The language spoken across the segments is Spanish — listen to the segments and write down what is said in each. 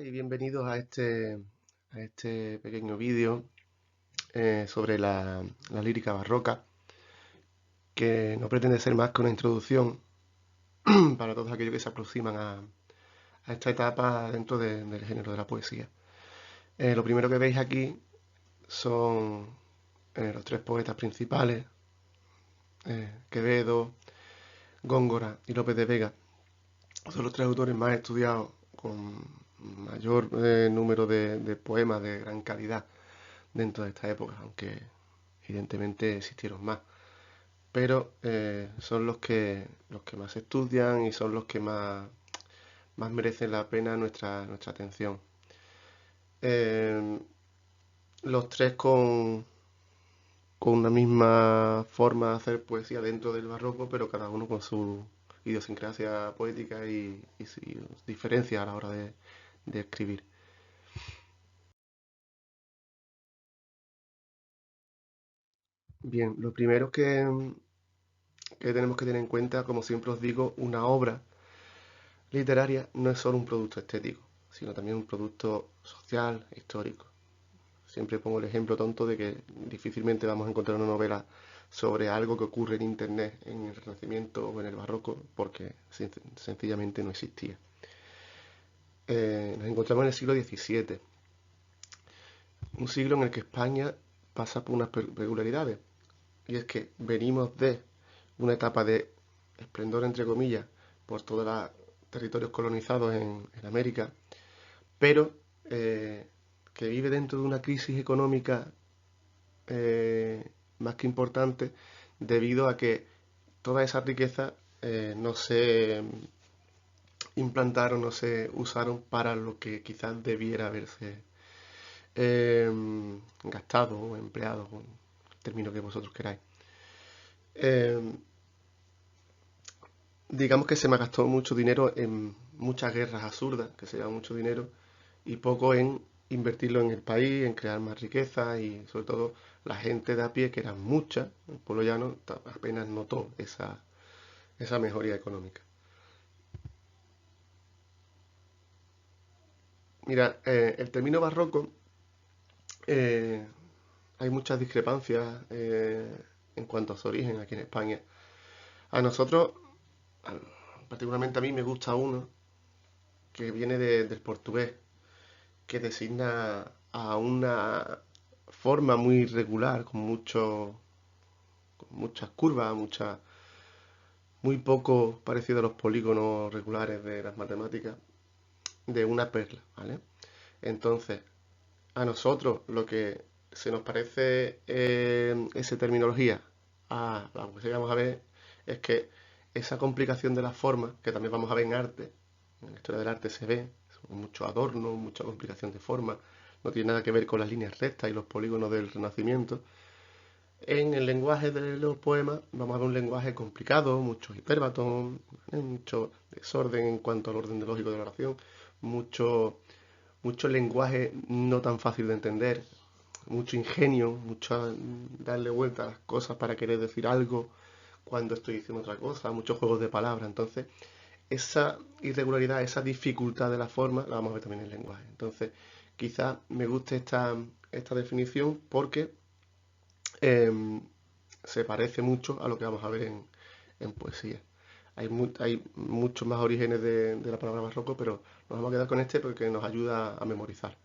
Hola y bienvenidos a este pequeño vídeo sobre la lírica barroca, que no pretende ser más que una introducción para todos aquellos que se aproximan a esta etapa dentro del género de la poesía. Lo primero que veis aquí son los tres poetas principales, Quevedo, Góngora y López de Vega. Son los tres autores más estudiados, con mayor número de poemas de gran calidad dentro de esta época, aunque evidentemente existieron más. Pero son los que más se estudian y son los que más merecen la pena nuestra atención. Eh, los tres con una misma forma de hacer poesía dentro del barroco, pero cada uno con su idiosincrasia poética y sus diferencias a la hora de escribir. Bien, lo primero que tenemos que tener en cuenta, como siempre os digo, una obra literaria no es solo un producto estético, sino también un producto social, histórico. Siempre pongo el ejemplo tonto de que difícilmente vamos a encontrar una novela sobre algo que ocurre en Internet en el Renacimiento o en el Barroco, porque sencillamente no existía. Nos encontramos en el siglo XVII, un siglo en el que España pasa por unas peculiaridades, y es que venimos de una etapa de esplendor, entre comillas, por todos los territorios colonizados en América, pero que vive dentro de una crisis económica más que importante, debido a que toda esa riqueza no se implantaron, no se usaron para lo que quizás debiera haberse gastado o empleado, con el término que vosotros queráis. Eh, digamos que se me gastó mucho dinero en muchas guerras absurdas, que se llevan mucho dinero, y poco en invertirlo en el país, en crear más riqueza y sobre todo la gente de a pie, que eran muchas, el pueblo llano apenas notó esa mejoría económica. Mira, el término barroco, eh, hay muchas discrepancias en cuanto a su origen aquí en España. A nosotros, particularmente a mí, me gusta uno que viene del portugués, que designa a una forma muy irregular, con muchas curvas, muy poco parecido a los polígonos regulares de las matemáticas, de una perla, ¿vale? Entonces, a nosotros lo que se nos parece esa terminología a la que vamos a ver es que esa complicación de las formas, que también vamos a ver en arte, en la historia del arte se ve, mucho adorno, mucha complicación de formas, no tiene nada que ver con las líneas rectas y los polígonos del Renacimiento. En el lenguaje de los poemas vamos a ver un lenguaje complicado, muchos hipérbatos, mucho desorden en cuanto al orden lógico de la oración, mucho lenguaje no tan fácil de entender, mucho ingenio, mucho darle vuelta a las cosas para querer decir algo cuando estoy diciendo otra cosa, muchos juegos de palabras. Entonces, esa irregularidad, esa dificultad de la forma, la vamos a ver también en el lenguaje. Entonces, quizá me guste esta definición porque em, se parece mucho a lo que vamos a ver en poesía. Hay muchos más orígenes de la palabra barroco, pero nos vamos a quedar con este porque nos ayuda a memorizar.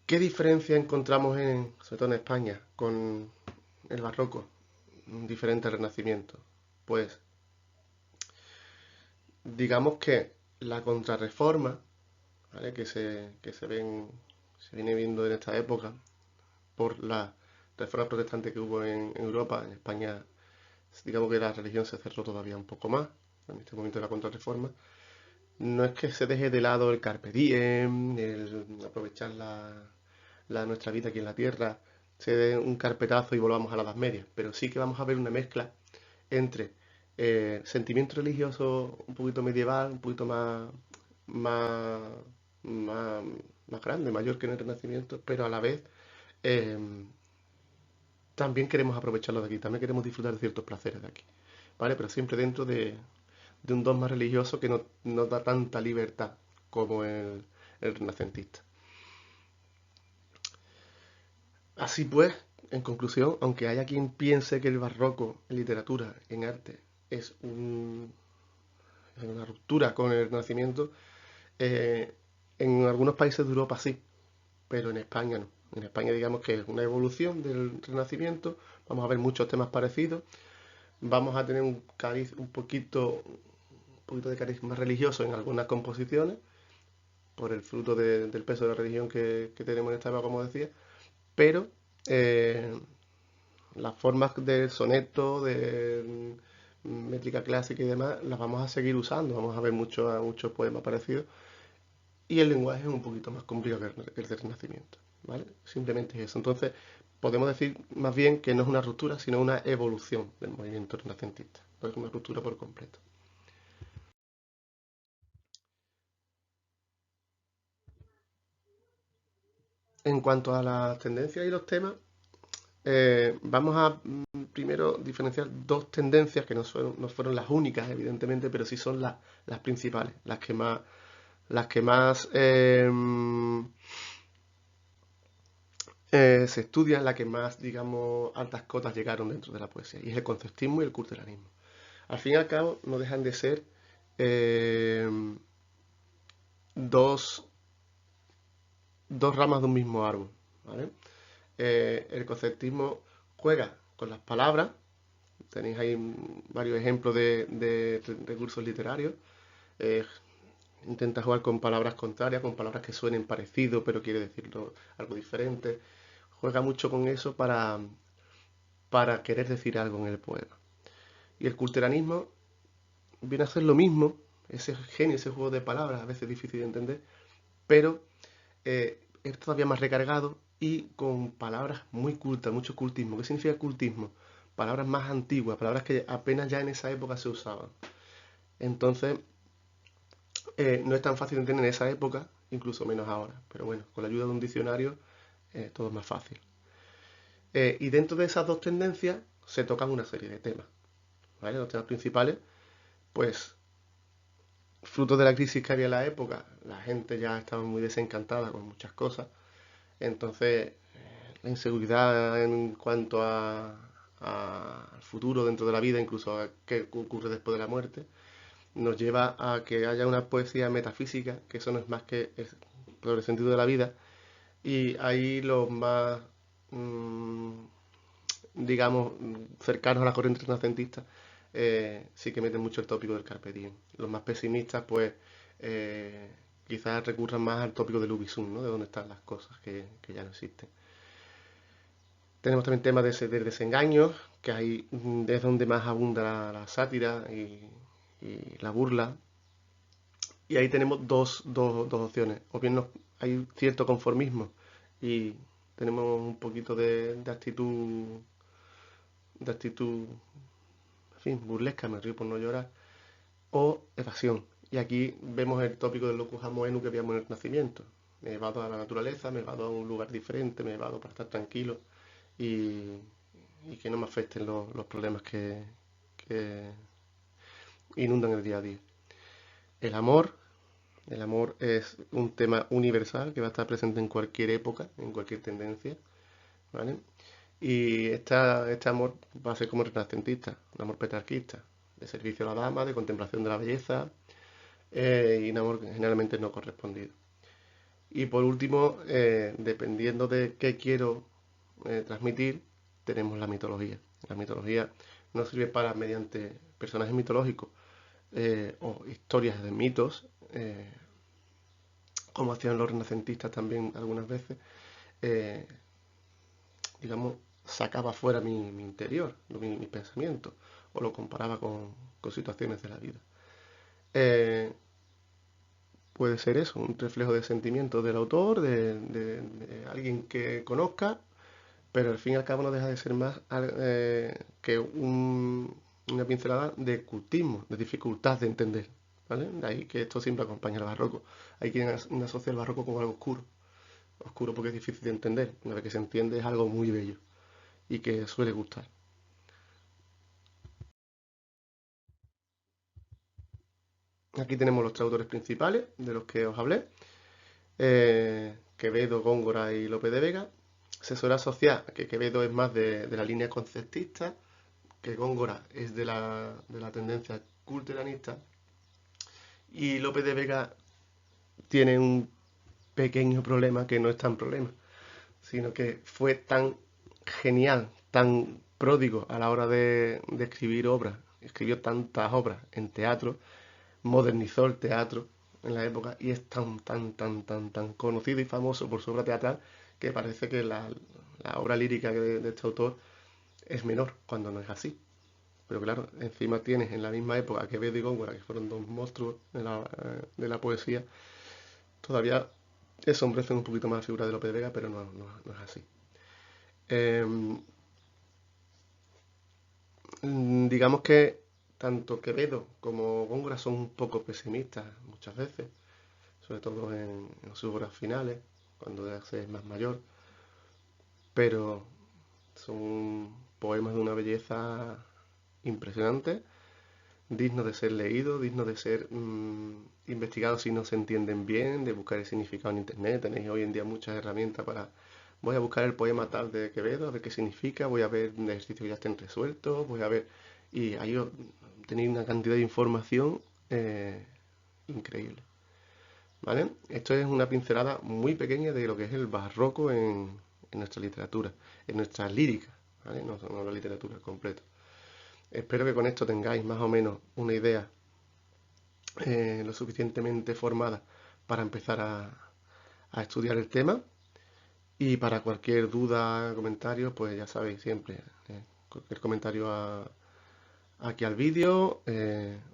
¿Qué diferencia encontramos sobre todo en España, con el barroco, un diferente renacimiento? Pues digamos que la contrarreforma, ¿vale? Se viene viendo en esta época por la reforma protestante que hubo en Europa, en España, digamos que la religión se cerró todavía un poco más en este momento de la contrarreforma. No es que se deje de lado el carpe diem, el aprovechar nuestra vida aquí en la tierra, se dé un carpetazo y volvamos a la Edad Media, pero sí que vamos a ver una mezcla entre sentimiento religioso un poquito medieval, un poquito más, más, más grande, mayor que en el Renacimiento, pero a la vez eh, también queremos aprovecharlo de aquí, también queremos disfrutar de ciertos placeres de aquí, ¿vale? Pero siempre dentro de un dogma religioso que no da tanta libertad como el renacentista. Así pues, en conclusión, aunque haya quien piense que el barroco en literatura, en arte, es una ruptura con el Renacimiento, eh, en algunos países de Europa sí, pero en España no. En España digamos que es una evolución del Renacimiento, vamos a ver muchos temas parecidos, vamos a tener un cariz un poquito de cariz más religioso en algunas composiciones, por el fruto del peso de la religión que tenemos en esta época, como decía, pero eh, las formas del soneto, de métrica clásica y demás, las vamos a seguir usando, vamos a ver muchos poemas parecidos, y el lenguaje es un poquito más complicado que el del Renacimiento, ¿vale? Simplemente es eso. Entonces, podemos decir más bien que no es una ruptura, sino una evolución del movimiento renacentista, no es una ruptura por completo. En cuanto a las tendencias y los temas, vamos a primero diferenciar dos tendencias que no fueron las únicas, evidentemente, pero sí son las principales, las que más se estudian, las que más, digamos, altas cotas llegaron dentro de la poesía, y es el conceptismo y el culturalismo. Al fin y al cabo, no dejan de ser eh, dos, dos ramas de un mismo árbol, ¿vale? El conceptismo juega con las palabras. Tenéis ahí varios ejemplos de recursos literarios. Eh, Intenta jugar con palabras contrarias, con palabras que suenen parecido, pero quiere decirlo algo diferente. Juega mucho con eso para querer decir algo en el poema. Y el culteranismo viene a ser lo mismo, ese genio, ese juego de palabras, a veces difícil de entender, pero es todavía más recargado y con palabras muy cultas, mucho cultismo. ¿Qué significa cultismo? Palabras más antiguas, palabras que apenas ya en esa época se usaban. Entonces, no es tan fácil de entender en esa época, incluso menos ahora. Pero bueno, con la ayuda de un diccionario, todo es más fácil. Y dentro de esas dos tendencias se tocan una serie de temas. ¿Vale? Los temas principales, pues, fruto de la crisis que había en la época, la gente ya estaba muy desencantada con muchas cosas. Entonces, la inseguridad en cuanto al futuro dentro de la vida, incluso a qué ocurre después de la muerte, nos lleva a que haya una poesía metafísica, que eso no es más que sobre el sentido de la vida, y ahí los más, mm, digamos, cercanos a la corriente renacentista, sí que meten mucho el tópico del carpe diem. Los más pesimistas, pues, eh, quizás recurran más al tópico del ubisum, ¿no? De dónde están las cosas que ya no existen. Tenemos también temas del desengaño, que ahí es donde más abunda la sátira y la burla. Y ahí tenemos dos opciones. O bien hay cierto conformismo y tenemos un poquito de actitud, en fin, burlesca, me río por no llorar, o evasión. Y aquí vemos el tópico del locus amoenus que veíamos en el nacimiento. Me evado a la naturaleza, me evado a un lugar diferente, me evado para estar tranquilo y, y que no me afecten los problemas que inundan el día a día. El amor, el amor es un tema universal que va a estar presente en cualquier época, en cualquier tendencia, ¿vale? Y este amor va a ser como renacentista, un amor petrarquista, de servicio a la dama, de contemplación de la belleza, y un amor generalmente no correspondido. Y por último, dependiendo de qué quiero transmitir, tenemos la mitología. La mitología nos sirve para, mediante personajes mitológicos o historias de mitos, como hacían los renacentistas también algunas veces, eh, digamos, sacaba fuera mi interior, mi pensamiento, o lo comparaba con situaciones de la vida. Eh, Puede ser eso, un reflejo de sentimientos del autor, de alguien que conozca, pero al fin y al cabo no deja de ser más que una pincelada de cultismo, de dificultad de entender. ¿Vale? De ahí que esto siempre acompaña al barroco. Hay quien asocia el barroco con algo oscuro. Oscuro porque es difícil de entender. Una vez que se entiende es algo muy bello y que suele gustar. Aquí tenemos los tres autores principales de los que os hablé. Quevedo, Góngora y Lope de Vega. Se suele asociar que Quevedo es más de la línea conceptista, que Góngora es de la tendencia culturanista, y Lope de Vega tiene un pequeño problema que no es tan problema, sino que fue tan genial, tan pródigo a la hora de escribir obras, escribió tantas obras en teatro, modernizó el teatro en la época y es tan conocido y famoso por su obra teatral que parece que la obra lírica de este autor es menor cuando no es así. Pero claro, encima tienes en la misma época Quevedo y Góngora, que fueron dos monstruos de la poesía, todavía ensombrecen un poquito más la figura de Lope de Vega, pero no es así. Eh, digamos que tanto Quevedo como Góngora son un poco pesimistas muchas veces, sobre todo en sus obras finales, cuando ya se es más mayor, pero son poemas de una belleza impresionante, dignos de ser leídos, dignos de ser investigados si no se entienden bien, de buscar el significado en internet. Tenéis hoy en día muchas herramientas para... Voy a buscar el poema tal de Quevedo, a ver qué significa, voy a ver ejercicios que ya estén resueltos, voy a ver... Y ahí tenéis una cantidad de información increíble. ¿Vale? Esto es una pincelada muy pequeña de lo que es el barroco en nuestra literatura, en nuestra lírica, ¿vale? No la literatura completa. Espero que con esto tengáis más o menos una idea lo suficientemente formada para empezar a estudiar el tema. Y para cualquier duda, comentario, pues ya sabéis siempre, cualquier comentario aquí al vídeo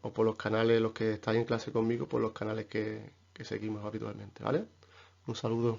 o por los canales, los que estáis en clase conmigo, por los canales que seguimos habitualmente, ¿vale? Un saludo.